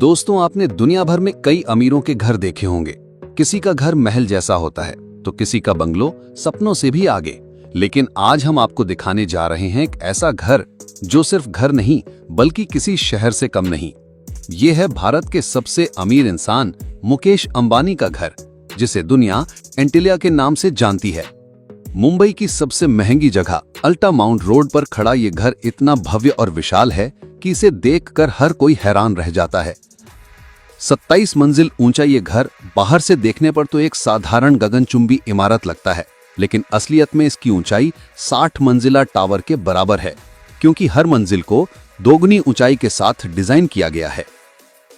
दोस्तों, आपने दुनिया भर में कई अमीरों के घर देखे होंगे। किसी का घर महल जैसा होता है तो किसी का बंगलो सपनों से भी आगे। लेकिन आज हम आपको दिखाने जा रहे हैं एक ऐसा घर जो सिर्फ घर नहीं बल्कि किसी शहर से कम नहीं। ये है भारत के सबसे अमीर इंसान मुकेश अंबानी का घर, जिसे दुनिया एंटिलिया के नाम से जानती है। मुंबई की सबसे महंगी जगह अल्टामाउंट रोड पर खड़ा ये घर इतना भव्य और विशाल है कि इसे देखकर हर कोई हैरान रह जाता है। 27 मंजिल ऊंचा ये घर बाहर से देखने पर तो एक साधारण गगनचुंबी इमारत लगता है, लेकिन असलियत में इसकी ऊंचाई 60 मंजिला टावर के बराबर है, क्योंकि हर मंजिल को दोगुनी ऊंचाई के साथ डिजाइन किया गया है।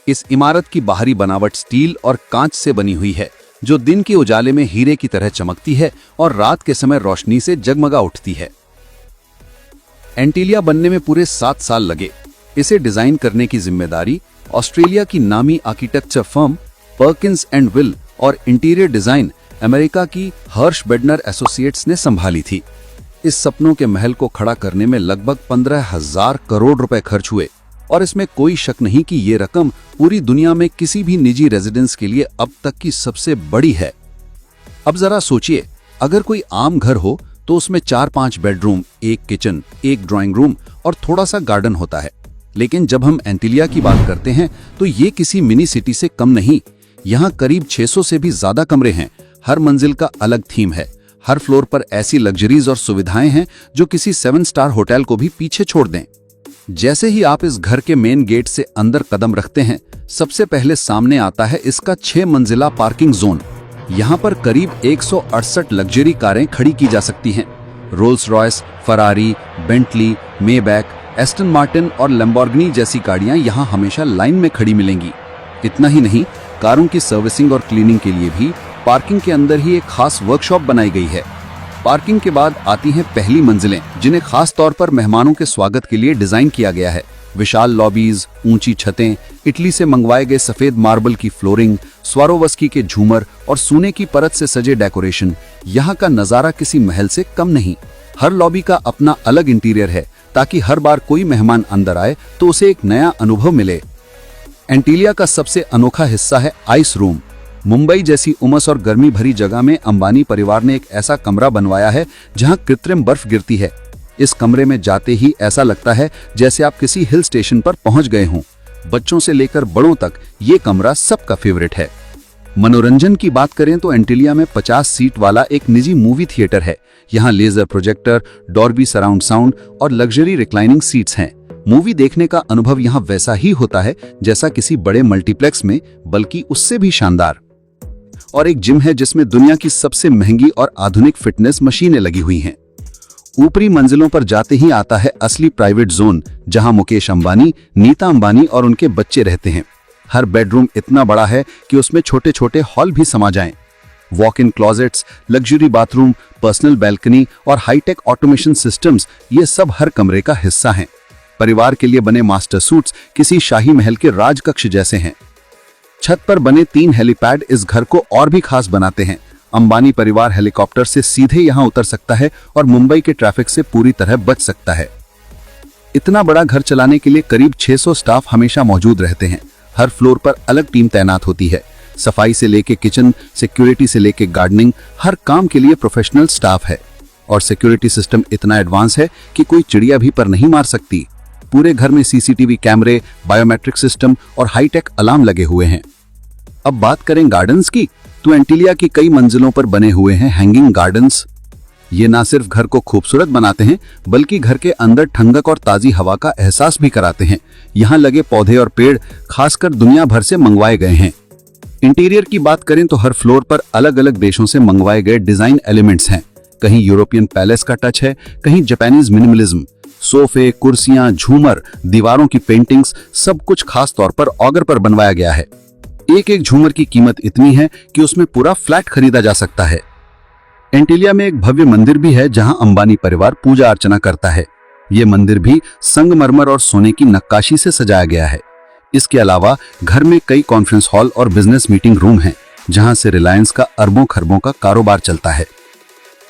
इस इमारत की बाहरी बनावट स्टील और कांच से बनी हुई है, जो दिन के उजाले में हीरे की तरह चमकती है और रात के समय रोशनी से जगमगा उठती है। एंटिलिया बनने में पूरे 7 साल लगे। इसे डिजाइन करने की जिम्मेदारी ऑस्ट्रेलिया की नामी architecture firm Perkins and will और इंटीरियर डिजाइन अमेरिका की हर्ष बेडनर एसोसिएट्स ने संभाली थी। इस सपनों के महल को खड़ा करने में लगभग 15,000 करोड़ रुपए खर्च हुए, और इसमें कोई शक नहीं कि ये रकम पूरी दुनिया में किसी भी निजी रेजिडेंस के लिए अब तक की सबसे बड़ी है। अब जरा सोचिए, अगर कोई आम घर हो तो उसमें 4-5 बेडरूम, एक किचन, एक ड्राइंग रूम और थोड़ा सा गार्डन होता है। लेकिन जब हम एंटिलिया की बात करते हैं तो ये किसी मिनी सिटी से कम नहीं। यहाँ करीब 600 से भी ज्यादा कमरे हैं। हर मंजिल का अलग थीम है। हर फ्लोर पर ऐसी लग्जरीज और सुविधाएं हैं जो किसी 7 स्टार होटल को भी पीछे छोड़ दें। जैसे ही आप इस घर के मेन गेट से अंदर कदम रखते हैं, सबसे पहले सामने आता है इसका 6 मंजिला पार्किंग जोन। यहाँ पर करीब 168 लग्जरी कारें खड़ी की जा सकती हैं। Rolls Royce, Ferrari, Bentley, Maybach, Aston Martin और लैम्बोर्गिनी जैसी गाड़ियां यहां हमेशा लाइन में खड़ी मिलेंगी। इतना ही नहीं, कारों की सर्विसिंग और क्लीनिंग के लिए भी पार्किंग के अंदर ही एक खास वर्कशॉप बनाई गई है। पार्किंग के बाद आती हैं पहली मंजिलें, जिन्हें खास तौर पर मेहमानों के स्वागत के लिए डिजाइन किया गया है। विशाल लॉबीज, ऊंची छतें, इटली से मंगवाए गए सफेद मार्बल की फ्लोरिंग, स्वारोवस्की के झूमर और सोने की परत से सजे डेकोरेशन, यहाँ का नजारा किसी महल से कम नहीं। हर लॉबी का अपना अलग इंटीरियर है, ताकि हर बार कोई मेहमान अंदर आए तो उसे एक नया अनुभव मिले। एंटिलिया का सबसे अनोखा हिस्सा है आइस रूम। मुंबई जैसी उमस और गर्मी भरी जगह में अंबानी परिवार ने एक ऐसा कमरा बनवाया है जहां कृत्रिम बर्फ गिरती है। इस कमरे में जाते ही ऐसा लगता है जैसे आप किसी हिल स्टेशन पर पहुंच गए हों। बच्चों से लेकर बड़ों तक ये कमरा सबका फेवरेट है। मनोरंजन की बात करें तो एंटिलिया में 50 सीट वाला एक निजी मूवी थिएटर है। यहाँ laser projector, Dolby surround sound और लग्जरी रिक्लाइनिंग सीट्स हैं। मूवी देखने का अनुभव यहाँ वैसा ही होता है जैसा किसी बड़े मल्टीप्लेक्स में, बल्कि उससे भी शानदार। और एक जिम है जिसमें दुनिया की सबसे महंगी और आधुनिक फिटनेस मशीनें लगी हुई हैं। ऊपरी मंजिलों पर जाते ही आता है असली प्राइवेट जोन, जहां मुकेश अंबानी, नीता अंबानी और उनके बच्चे रहते हैं। हर बेडरूम इतना बड़ा है कि उसमें छोटे छोटे हॉल भी समा जाएं। Walk in closets, luxury bathroom, personal balcony और हाईटेक ऑटोमेशन सिस्टम्स, ये सब हर कमरे का हिस्सा हैं। परिवार के लिए बने मास्टर सूट्स किसी शाही महल के राजकक्ष जैसे हैं। छत पर बने 3 हेलीपैड इस घर को और भी खास बनाते हैं। अंबानी परिवार हेलीकॉप्टर से सीधे यहां उतर सकता है और मुंबई के ट्रैफिक से पूरी तरह बच सकता है। इतना बड़ा घर चलाने के लिए करीब 600 स्टाफ हमेशा मौजूद रहते हैं। हर फ्लोर पर अलग टीम तैनात होती है। सफाई से लेके किचन, सिक्योरिटी से लेके गार्डनिंग, हर काम के लिए प्रोफेशनल स्टाफ है। और सिक्योरिटी सिस्टम इतना एडवांस है कि कोई चिड़िया भी पर नहीं मार सकती। पूरे घर में सीसीटीवी कैमरे, बायोमेट्रिक सिस्टम और हाईटेक अलार्म लगे हुए हैं। अब बात करें गार्डन्स की, तो एंटिलिया की कई मंजिलों पर बने हुए हैं हैंगिंग गार्डन्स। ये ना सिर्फ घर को खूबसूरत बनाते हैं, बल्कि घर के अंदर ठंडक और ताजी हवा का एहसास भी कराते हैं। यहाँ लगे पौधे और पेड़ खासकर दुनिया भर से मंगवाए गए हैं। इंटीरियर की बात करें तो हर फ्लोर पर अलग अलग देशों से मंगवाए गए डिजाइन एलिमेंट्स हैं। कहीं यूरोपियन पैलेस का टच है, कहीं जापानीज मिनिमलिज्म। सोफे, कुर्सियां, झूमर, दीवारों की पेंटिंग्स, सब कुछ खास तौर पर ऑगर पर बनवाया गया है। एक एक झूमर की कीमत इतनी है कि उसमें पूरा फ्लैट खरीदा जा सकता है। एंटिलिया में एक भव्य मंदिर भी है जहां अंबानी परिवार पूजा अर्चना करता है। ये मंदिर भी संगमरमर और सोने की नक्काशी से सजाया गया है। इसके अलावा घर में कई कॉन्फ्रेंस हॉल और बिजनेस मीटिंग रूम हैं, जहां से रिलायंस का अरबों खरबों का कारोबार चलता है।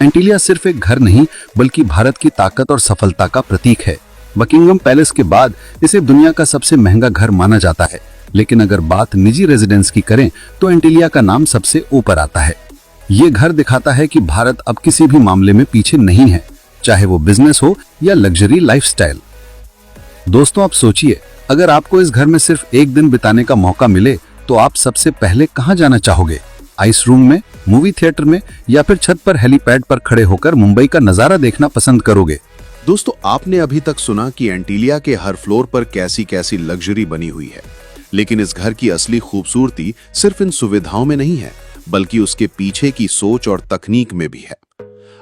एंटिलिया सिर्फ एक घर नहीं, बल्कि भारत की ताकत और सफलता का प्रतीक है। बकिंगम पैलेस के बाद इसे दुनिया का सबसे महंगा घर माना जाता है। लेकिन अगर बात निजी रेजिडेंस की करें तो एंटीलिया का नाम सबसे ऊपर आता है। ये घर दिखाता है कि भारत अब किसी भी मामले में पीछे नहीं है, चाहे वो बिजनेस हो या लग्जरी लाइफस्टाइल। दोस्तों, आप सोचिए, अगर आपको इस घर में सिर्फ एक दिन बिताने का मौका मिले तो आप सबसे पहले कहां जाना चाहोगे? आइस रूम में, मूवी थिएटर में, या फिर छत पर हेलीपैड पर खड़े होकर मुंबई का नजारा देखना पसंद करोगे? दोस्तों, आपने अभी तक सुना कि एंटीलिया के हर फ्लोर पर कैसी कैसी लग्जरी बनी हुई है, लेकिन इस घर की असली खूबसूरती सिर्फ इन सुविधाओं में नहीं है, बल्कि उसके पीछे की सोच और तकनीक में भी है।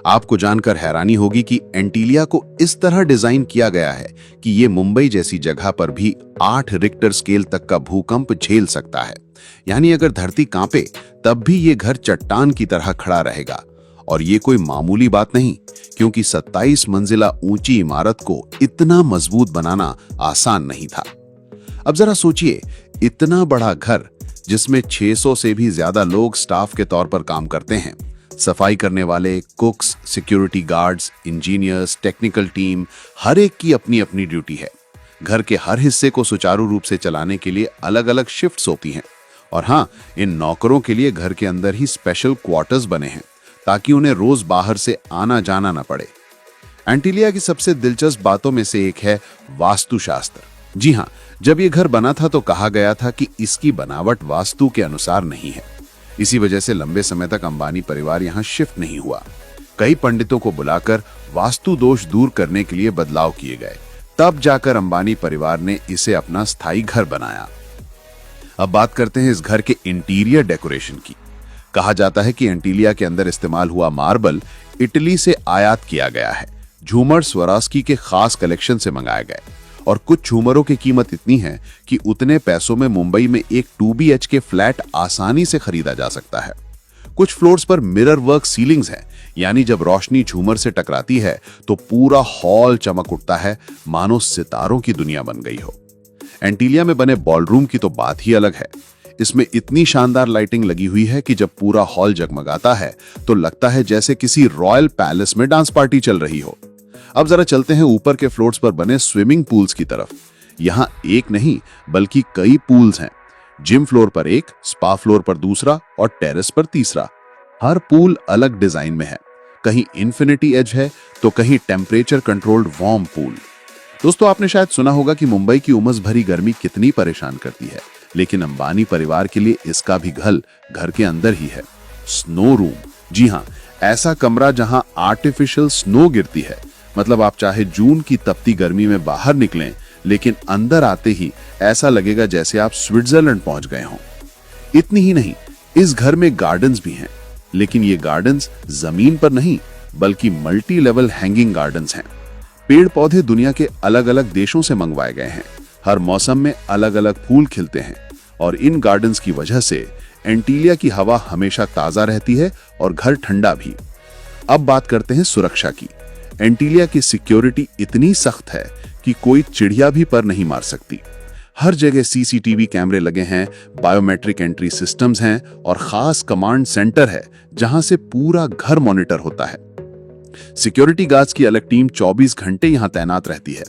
आपको जानकर हैरानी होगी कि एंटीलिया को इस तरह डिजाइन किया गया है कि ये मुंबई जैसी जगह पर भी 8 रिक्टर स्केल तक का भूकंप झेल सकता है। यानी अगर धरती कांपे तब भी ये घर चट्टान की तरह खड़ा रहेगा। और ये कोई मामूली बात नहीं, क्योंकि 27 मंजिला ऊंची इमारत को इतना मजबूत बनाना आसान नहीं था। अब जरा सोचिए, इतना बड़ा घर जिसमें 600 से भी ज्यादा लोग स्टाफ के तौर पर काम करते हैं, सफाई करने वाले, cooks, security guards, engineers, technical team, हर एक की अपनी अपनी ड्यूटी है। घर के हर हिस्से को सुचारू रूप से चलाने के लिए अलग अलग शिफ्ट्स होती हैं। और हाँ, इन नौकरों के लिए घर के अंदर ही स्पेशल क्वार्टर्स बने हैं ताकि उन्हें रोज बाहर से आना जाना न पड़े। एंटीलिया की सबसे दिलचस्प बातों में से एक है वास्तुशास्त्र। जी हाँ, जब ये घर बना था तो कहा गया था कि इसकी बनावट वास्तु के अनुसार नहीं है। इसी वजह से लंबे समय तक अंबानी परिवार यहाँ शिफ्ट नहीं हुआ। कई पंडितों को बुलाकर वास्तु दोष दूर करने के लिए बदलाव किए गए, तब जाकर अंबानी परिवार ने इसे अपना स्थायी घर बनाया। अब बात करते हैं इस घर के इंटीरियर डेकोरेशन की। कहा जाता है कि एंटीलिया के अंदर इस्तेमाल हुआ मार्बल इटली से आयात किया गया है। झूमर स्वरास्की के खास कलेक्शन से मंगाए गए, और कुछ झूमरों की कीमत इतनी है कि उतने पैसों में मुंबई में एक 2 BHK फ्लैट आसानी से खरीदा जा सकता है। कुछ फ्लोर्स पर मिरर वर्क सीलिंग्स हैं, यानी जब रोशनी झूमर से टकराती है तो पूरा हॉल चमक उठता है, मानो सितारों की दुनिया बन गई हो। एंटीलिया में बने बॉलरूम की तो बात ही अलग है। इसमें इतनी शानदार लाइटिंग लगी हुई है कि जब पूरा हॉल जगमगाता है तो लगता है जैसे किसी रॉयल पैलेस में डांस पार्टी चल रही हो। अब जरा चलते हैं ऊपर के फ्लोर्स पर बने स्विमिंग पूल्स की तरफ। यहाँ एक नहीं बल्कि कई पूल्स हैं। जिम फ्लोर पर एक, स्पा फ्लोर पर दूसरा और टेरेस पर तीसरा। हर पूल अलग डिजाइन में है। कहीं इन्फिनिटी एज है तो कहीं टेम्परेचर कंट्रोल्ड वार्म पूल। दोस्तों, आपने शायद सुना होगा कि मुंबई की उमस भरी गर्मी कितनी परेशान करती है, लेकिन अंबानी परिवार के लिए इसका भी घर के अंदर ही है। Snow room. जी हाँ, ऐसा कमरा जहां आर्टिफिशियल स्नो गिरती है। मतलब आप चाहे जून की तपती गर्मी में बाहर निकलें, लेकिन अंदर आते ही ऐसा लगेगा जैसे आप स्विट्जरलैंड पहुंच गए हों। इतनी ही नहीं, इस घर में गार्डन्स भी हैं, लेकिन ये गार्डन्स जमीन पर नहीं बल्कि मल्टी लेवल हैंगिंग गार्डन्स हैं। पेड़ पौधे दुनिया के अलग अलग देशों से मंगवाए गए हैं। हर मौसम में अलग अलग फूल खिलते हैं, और इन गार्डन्स की वजह से एंटीलिया की हवा हमेशा ताजा रहती है और घर ठंडा भी। अब बात करते हैं सुरक्षा की। एंटीलिया की सिक्योरिटी इतनी सख्त है कि कोई चिड़िया भी पर नहीं मार सकती। हर जगह CCTV कैमरे लगे हैं, बायोमेट्रिक एंट्री सिस्टम्स हैं और खास कमांड सेंटर है जहां से पूरा घर मॉनिटर होता है। सिक्योरिटी गार्ड्स की अलग टीम 24 घंटे यहां तैनात रहती है।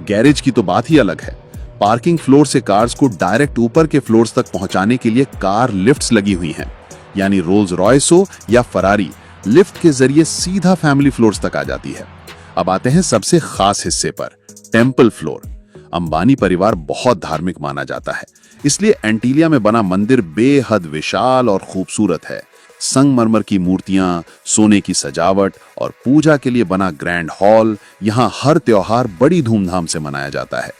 गैरेज की तो बात ही अलग है। पार्किंग फ्लोर से कार्स को डायरेक्ट ऊपर के फ्लोर्स तक पहुंचाने के लिए कार लिफ्ट्स लगी हुई हैं, यानी रोल्स रॉयस हो या फरारी, लिफ्ट के जरिए सीधा फैमिली फ्लोर्स तक आ जाती है। अब आते हैं सबसे खास हिस्से पर, टेम्पल फ्लोर। अंबानी परिवार बहुत धार्मिक माना जाता है, इसलिए एंटीलिया में बना मंदिर बेहद विशाल और खूबसूरत है। संगमरमर की मूर्तियां, सोने की सजावट और पूजा के लिए बना ग्रैंड हॉल। यहाँ हर त्योहार बड़ी धूमधाम से मनाया जाता है।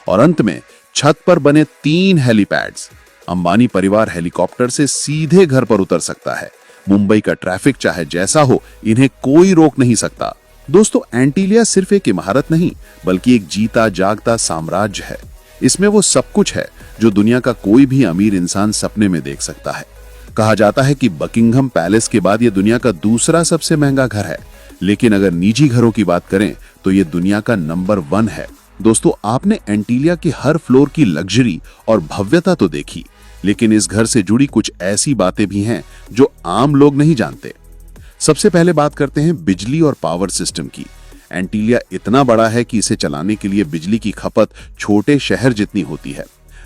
और अंत में छत पर बने 3 हेलीपैड्स। अंबानी परिवार हेलीकॉप्टर से सीधे घर पर उतर सकता है। मुंबई का ट्रैफिक चाहे जैसा हो, इन्हें कोई रोक नहीं सकता। दोस्तों, एंटीलिया सिर्फ एक इमारत नहीं बल्कि एक जीता जागता साम्राज्य है। इसमें वो सब कुछ है जो दुनिया का कोई भी अमीर इंसान सपने में देख सकता है। कहा जाता है कि बकिंघम पैलेस के बाद ये दुनिया का दूसरा सबसे महंगा घर है, लेकिन अगर निजी घरों की बात करें तो ये दुनिया का नंबर 1 है। दोस्तों, आपने एंटीलिया के हर फ्लोर की लग्जरी और भव्यता तो देखी, लेकिन इस घर से जुड़ी कुछ ऐसी बातें भी हैं जो आम लोग नहीं जानते। सबसे पहले बात करते हैं बिजली और पावर सिस्टम की। एंटीलिया इतना बड़ा है कि इसे चलाने के लिए बिजली की खपत छोटे शहर जितनी होती है।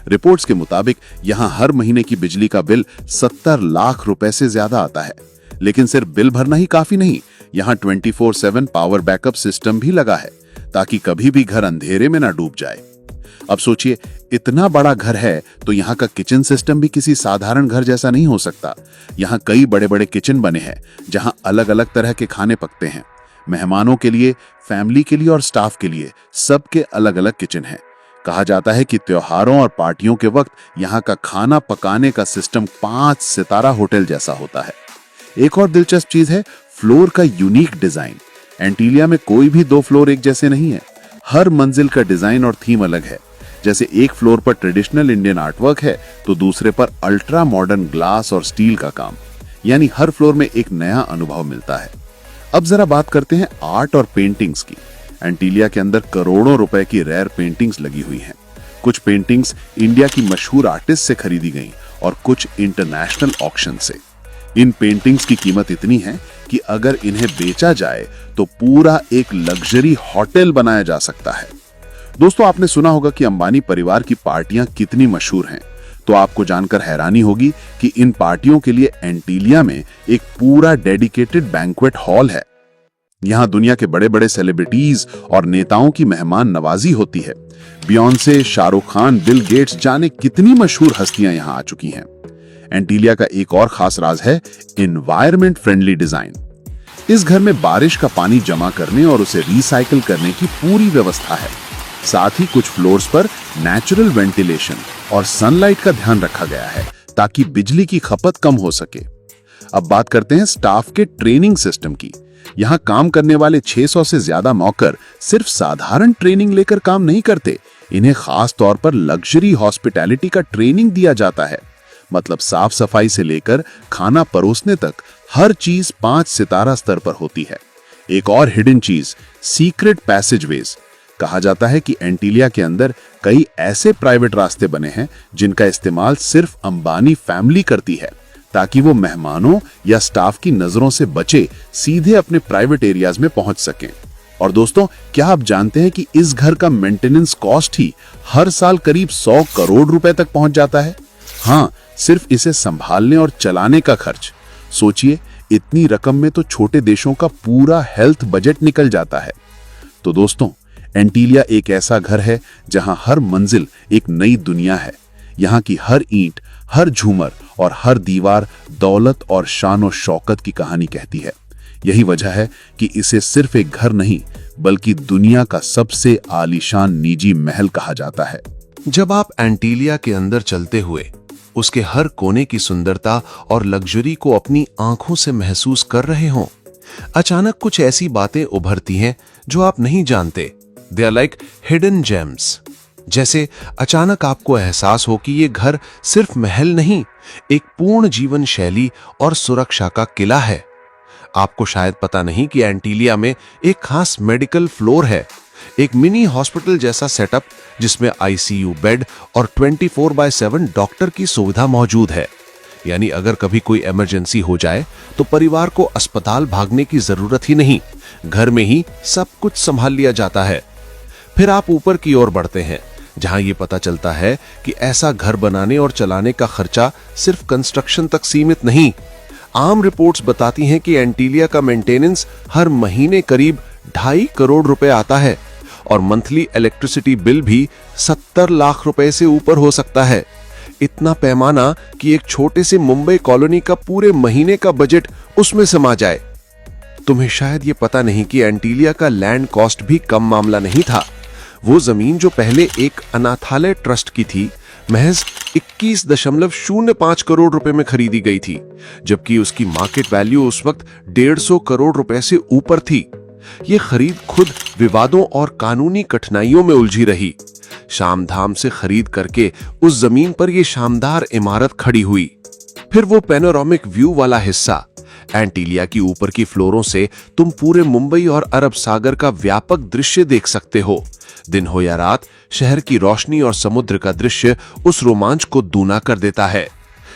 रिपोर्ट्स के मुताबिक यहाँ हर महीने की बिजली का बिल 70 लाख रुपए से ज्यादा आता है। लेकिन सिर्फ बिल भरना ही काफी नहीं, यहाँ 24/7 पावर बैकअप सिस्टम भी लगा है ताकि कभी भी घर अंधेरे में ना डूब जाए। अब सोचिए, इतना बड़ा घर है तो यहाँ का किचन सिस्टम भी किसी साधारण घर जैसा नहीं हो सकता। यहाँ कई बड़े बड़े किचन बने हैं जहाँ अलग अलग तरह के खाने पकते हैं। मेहमानों के लिए, फैमिली के लिए और स्टाफ के लिए सबके अलग अलग किचन हैं। कहा जाता है कि त्योहारों और पार्टियों के वक्त यहाँ का खाना पकाने का सिस्टम 5 सितारा होटल जैसा होता है। एक और दिलचस्प चीज है फ्लोर का यूनिक डिजाइन। एंटीलिया में कोई भी 2 फ्लोर एक जैसे नहीं है। हर मंजिल का डिजाइन और थीम अलग है। जैसे एक फ्लोर पर ट्रेडिशनल इंडियन आर्टवर्क है तो दूसरे पर अल्ट्रा मॉडर्न ग्लास और स्टील का काम। यानी हर फ्लोर में एक नया अनुभव मिलता है। अब जरा बात करते हैं आर्ट और पेंटिंग्स की। एंटीलिया के अंदर करोड़ों रुपए की रेयर पेंटिंग्स लगी हुई हैं। कुछ पेंटिंग्स इंडिया की मशहूर आर्टिस्ट से खरीदी गईं और कुछ इंटरनेशनल ऑक्शन से। इन पेंटिंग्स की कीमत इतनी है कि अगर इन्हें बेचा जाए तो पूरा एक लग्जरी होटल बनाया जा सकता है। दोस्तों, आपने सुना होगा कि अंबानी परिवार की पार्टियां कितनी मशहूर हैं, तो आपको जानकर हैरानी होगी कि इन पार्टियों के लिए एंटीलिया में एक पूरा डेडिकेटेड बैंक्वेट हॉल है। यहाँ दुनिया के बड़े बड़े सेलिब्रिटीज और नेताओं की मेहमान नवाजी होती है। Beyonce, Shahrukh Khan, Bill Gates, जाने कितनी मशहूर हस्तियां यहाँ आ चुकी हैं। एंटीलिया का एक और खास राज है एनवायरमेंट फ्रेंडली डिजाइन। इस घर में बारिश का पानी जमा करने और उसे रिसाइकिल करने की पूरी व्यवस्था है। साथ ही कुछ फ्लोर्स पर नेचुरल वेंटिलेशन और सनलाइट का ध्यान रखा गया है ताकि बिजली की खपत कम हो सके। अब बात करते हैं स्टाफ के ट्रेनिंग सिस्टम की। यहाँ काम करने वाले 600 से ज्यादा नौकर सिर्फ साधारण ट्रेनिंग लेकर काम नहीं करते। इन्हें खास तौर पर लग्जरी हॉस्पिटैलिटी का ट्रेनिंग दिया जाता है। मतलब साफ सफाई से लेकर खाना परोसने तक हर चीज 5 सितारा स्तर पर होती है। एक और हिडन चीज, सीक्रेट पैसेजवेज। कहा जाता है कि एंटीलिया के अंदर कई ऐसे प्राइवेट रास्ते बने हैं जिनका इस्तेमाल सिर्फ अंबानी फैमिली करती है ताकि वो मेहमानों या स्टाफ की नजरों से बचे सीधे अपने प्राइवेट एरियाज में पहुंच सकें। और दोस्तों, क्या आप जानते हैं कि इस घर का मेंटेनेंस कॉस्ट ही हर साल करीब 100 करोड़ रुपए तक पहुंच जाता है। हाँ, सिर्फ इसे संभालने और चलाने का खर्च। सोचिए, इतनी रकम में तो छोटे देशों का पूरा हेल्थ बजट निकल जाता है। तो दोस्तों, एंटीलिया एक ऐसा घर है जहां हर मंजिल एक नई दुनिया है। यहाँ की हर ईंट, हर झूमर और हर दीवार दौलत और शान और शौकत की कहानी कहती है। यही वजह है कि इसे सिर्फ एक घर नहीं बल्कि दुनिया का सबसे आलीशान निजी महल कहा जाता है। जब आप एंटीलिया के अंदर चलते हुए उसके हर कोने की सुंदरता और लग्जरी को अपनी आंखों से महसूस कर रहे हों, अचानक कुछ ऐसी बातें उभरती हैं जो आप नहीं जानते। They are like hidden gems. जैसे अचानक आपको एहसास हो कि ये घर सिर्फ महल नहीं, एक पूर्ण जीवन शैली और सुरक्षा का किला है। आपको शायद पता नहीं कि एंटीलिया में एक खास मेडिकल फ्लोर है, एक मिनी हॉस्पिटल जैसा सेटअप जिसमें आईसीयू बेड और 24/7 डॉक्टर की सुविधा मौजूद है। यानी अगर कभी कोई इमरजेंसी हो जाए तो परिवार को अस्पताल भागने की जरूरत ही नहीं, घर में ही सब कुछ संभाल लिया जाता है। फिर आप ऊपर की ओर बढ़ते हैं जहां ये पता चलता है कि ऐसा घर बनाने और चलाने का खर्चा सिर्फ कंस्ट्रक्शन तक सीमित नहीं। आम रिपोर्ट्स बताती हैं कि एंटीलिया का मेंटेनेंस हर महीने करीब 2.5 करोड़ रुपए आता है और मंथली इलेक्ट्रिसिटी बिल भी 70 लाख रुपए से ऊपर हो सकता है। इतना पैमाना कि एक छोटे से मुंबई कॉलोनी का पूरे महीने का बजट उसमें समा जाए। तुम्हें शायद ये पता नहीं कि एंटीलिया का लैंड कॉस्ट भी कम मामला नहीं था। वो जमीन जो पहले एक अनाथालय ट्रस्ट की थी, महज 21.05 करोड़ रुपए में खरीदी गई थी, जबकि उसकी मार्केट वैल्यू उस वक्त 150 करोड़ रुपए से ऊपर थी। ये खरीद खुद विवादों और कानूनी कठिनाइयों में उलझी रही। शामधाम से खरीद करके उस जमीन पर यह शानदार इमारत खड़ी हुई। फिर वो पैनोरामिक व्यू वाला हिस्सा, एंटीलिया की ऊपर की फ्लोरों से तुम पूरे मुंबई और अरब सागर का व्यापक दृश्य देख सकते हो। दिन हो या रात, शहर की रोशनी और समुद्र का दृश्य उस रोमांच को दूना कर देता है।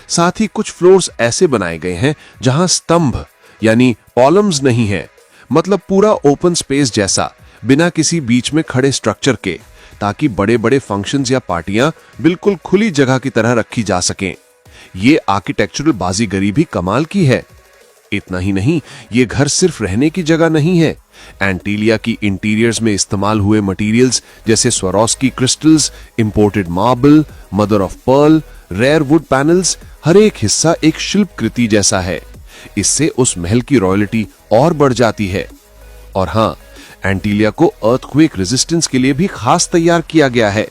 साथ ही कुछ फ्लोर्स ऐसे बनाए गए हैं जहां स्तंभ यानी कॉलम्स नहीं है, मतलब पूरा ओपन स्पेस जैसा, बिना किसी बीच में खड़े स्ट्रक्चर के, ताकि बड़े बड़े फंक्शंस या पार्टियां बिल्कुल खुली जगह की तरह रखी जा सकें। ये आर्किटेक्चरल बाजीगरी भी कमाल की है। इतना ही नहीं, ये घर सिर्फ रहने की जगह नहीं है। एंटीलिया की इंटीरियर्स में इस्तेमाल हुए मटेरियल्स जैसे Swarovski crystals, imported marble, mother of pearl, rare wood panels, हर एक हिस्सा एक शिल्प कृति जैसा है। इससे उस महल की रॉयल्टी और बढ़ जाती है। और हाँ, एंटीलिया को अर्थक्वेक रेजिस्टेंस के लिए भी खास तैयार किया गया है।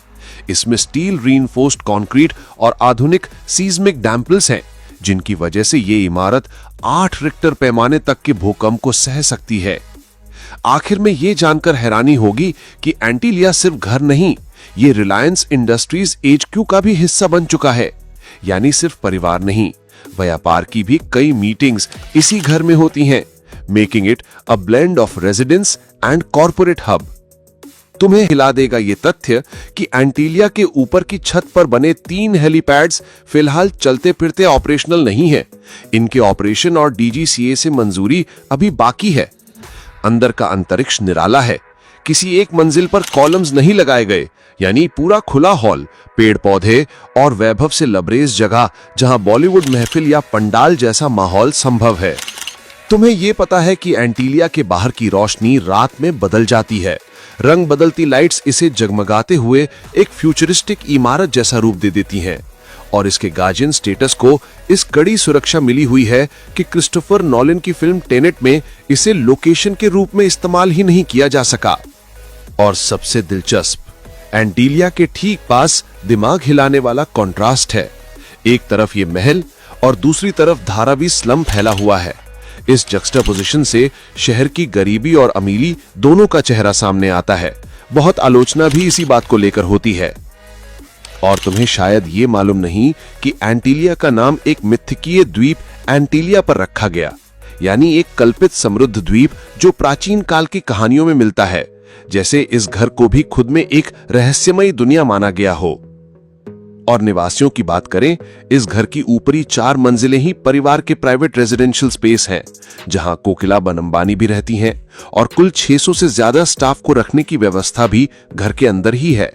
इसमें स्टील रीइंफोर्स्ड कंक्रीट और आधुनिक सीस्मिक डैम्पल्स हैं, जिनकी वजह से ये इमारत 8 रिक्टर पैमाने तक के भूकंप को सह सकती है। आखिर में ये जानकर हैरानी होगी कि एंटीलिया सिर्फ घर नहीं, ये रिलायंस इंडस्ट्रीज HQ का भी हिस्सा बन चुका है। यानी सिर्फ परिवार नहीं, व्यापार की भी कई मीटिंग्स इसी घर में होती हैं, making it a blend of residence and corporate hub. तुम्हें हिला देगा ये तथ्य कि एंटीलिया के ऊपर की छत पर बने 3 हेलीपैड्स फिलहाल चलते फिरते ऑपरेशनल नहीं है। इनके ऑपरेशन और DGCA से मंजूरी अभी बाकी है। अंदर का अंतरिक्ष निराला है। किसी एक मंजिल पर कॉलम्स नहीं लगाए गए, यानी पूरा खुला हॉल, पेड़ पौधे और वैभव से लबरेज जगह जहां बॉलीवुड महफिल या पंडाल जैसा माहौल संभव है। तुम्हें यह पता है कि एंटीलिया के बाहर की रोशनी रात में बदल जाती है। रंग बदलती लाइट्स इसे जगमगाते हुए एक फ्यूचरिस्टिक इमारत जैसा रूप दे देती हैं। और इसके गार्जियन स्टेटस को इस कड़ी सुरक्षा मिली हुई है कि क्रिस्टोफर नॉलन की फिल्म टेनेट में इसे लोकेशन के रूप में इस्तेमाल ही नहीं किया जा सका। और सबसे दिलचस्प, एंटीलिया के ठीक पास दिमाग हिलाने वाला कॉन्ट्रास्ट है। एक तरफ ये महल और दूसरी तरफ धारावी स्लम फैला हुआ है। इस जक्सटापोजिशन से शहर की गरीबी और अमीरी दोनों का चेहरा सामने आता है। बहुत आलोचना भी इसी बात को लेकर होती है। और तुम्हें शायद ये मालूम नहीं कि एंटीलिया का नाम एक मिथकीय द्वीप एंटीलिया पर रखा गया, यानी एक कल्पित समृद्ध द्वीप जो प्राचीन काल की कहानियों में मिलता है, जैसे इस घर को भी खुद में एक रहस्यमयी दुनिया माना गया हो। और निवासियों की बात करें, इस घर की ऊपरी 4 मंजिलें ही परिवार के प्राइवेट रेजिडेंशियल स्पेस हैं, जहां कोकिलाबेन अंबानी भी रहती हैं और कुल 600 से ज्यादा स्टाफ को रखने की व्यवस्था भी घर के अंदर ही है।